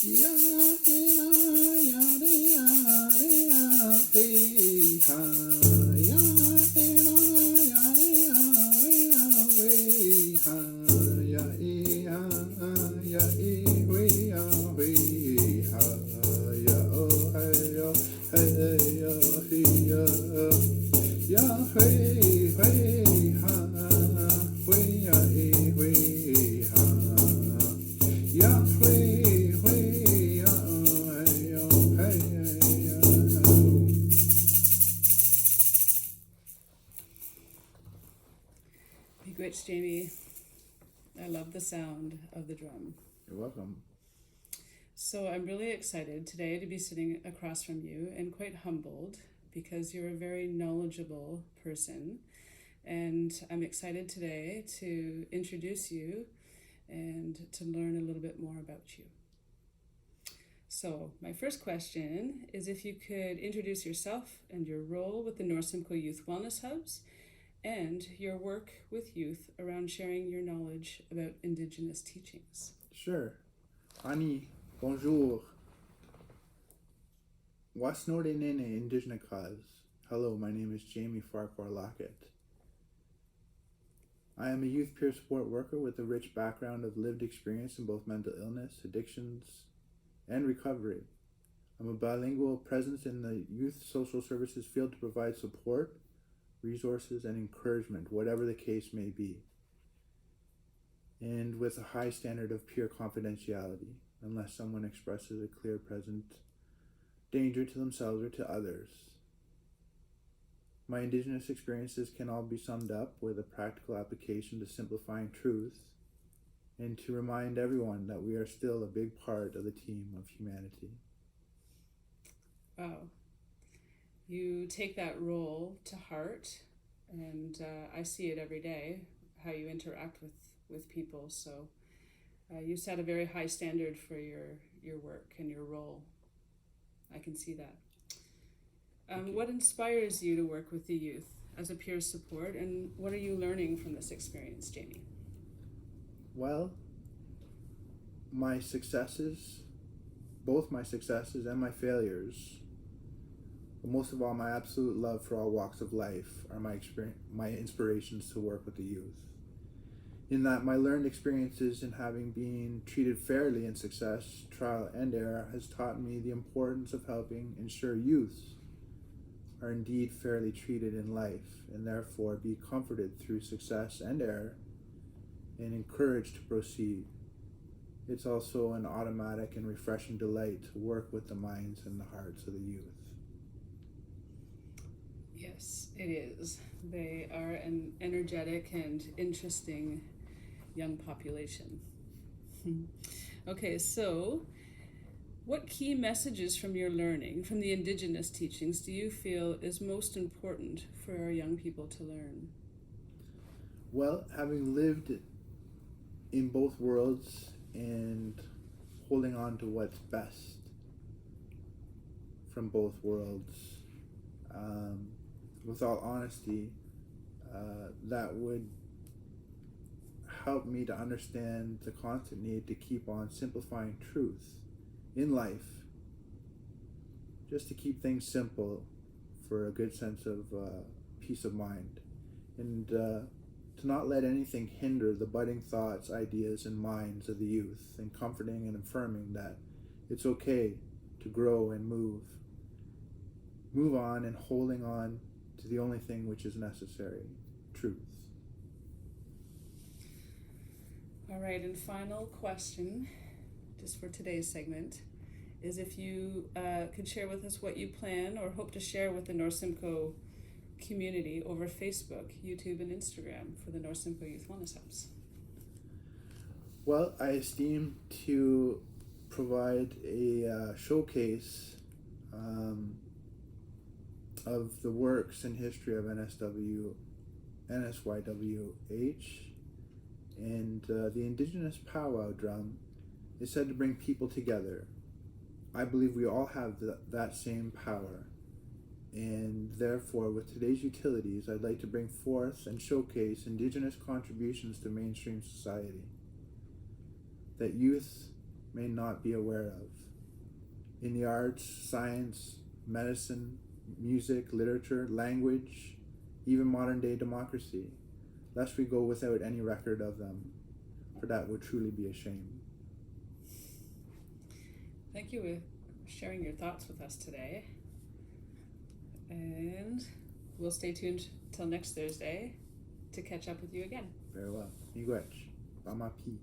Ya ela ya de ya hey ha ya ela ya we ha ya we ha ya hey ya ha we ha Bewitched, Jamie. I love the sound of the drum. You're welcome. So I'm really excited today to be sitting across from you and quite humbled because you're a very knowledgeable person. And I'm excited today to introduce you and to learn a little bit more about you. So my first question is if you could introduce yourself and your role with the NSYWH Youth Wellness Hubs and your work with youth around sharing your knowledge about Indigenous teachings. Sure. Ani, bonjour. Wasnordinene Indigenous cause. Hello, my name is Jamie Farquhar-Lockett. I am a youth peer support worker with a rich background of lived experience in both mental illness, addictions, and recovery. I'm a bilingual presence in the youth social services field to provide support, resources, and encouragement, whatever the case may be, and with a high standard of pure confidentiality, unless someone expresses a clear present danger to themselves or to others. My Indigenous experiences can all be summed up with a practical application to simplifying truth and to remind everyone that we are still a big part of the team of humanity. Wow. You take that role to heart, and I see it every day, how you interact with people. So you set a very high standard for your work and your role. I can see that. What inspires you to work with the youth as a peer support, and what are you learning from this experience, Jamie? Well, my successes, both my successes and my failures, but most of all, my absolute love for all walks of life are my inspirations to work with the youth. In that my learned experiences in having been treated fairly in success, trial, and error has taught me the importance of helping ensure youths are indeed fairly treated in life and therefore be comforted through success and error and encouraged to proceed. It's also an automatic and refreshing delight to work with the minds and the hearts of the youth. Yes, it is. They are an energetic and interesting young population. Okay, so what key messages from your learning, from the Indigenous teachings, do you feel is most important for our young people to learn? Well, having lived in both worlds and holding on to what's best from both worlds, with all honesty, that would help me to understand the constant need to keep on simplifying truth in life, just to keep things simple for a good sense of peace of mind, and to not let anything hinder the budding thoughts, ideas, and minds of the youth, and comforting and affirming that it's okay to grow and move on, and holding on to the only thing which is necessary, truth. All right, and final question, just for today's segment, is if you could share with us what you plan or hope to share with the NSYWH community over Facebook, YouTube, and Instagram for the NSYWH Youth Wellness Hubs. Well, I esteem to provide a showcase of the works and history of NSYWH, and the Indigenous powwow drum is said to bring people together. I believe we all have that same power, and therefore with today's utilities I'd like to bring forth and showcase Indigenous contributions to mainstream society, that youth may not be aware of. In the arts, science, medicine, music, literature, language, even modern day democracy, lest we go without any record of them, for that would truly be a shame. Thank you for sharing your thoughts with us today. And we'll stay tuned till next Thursday to catch up with you again. Very well. NSYWH. Bamapi.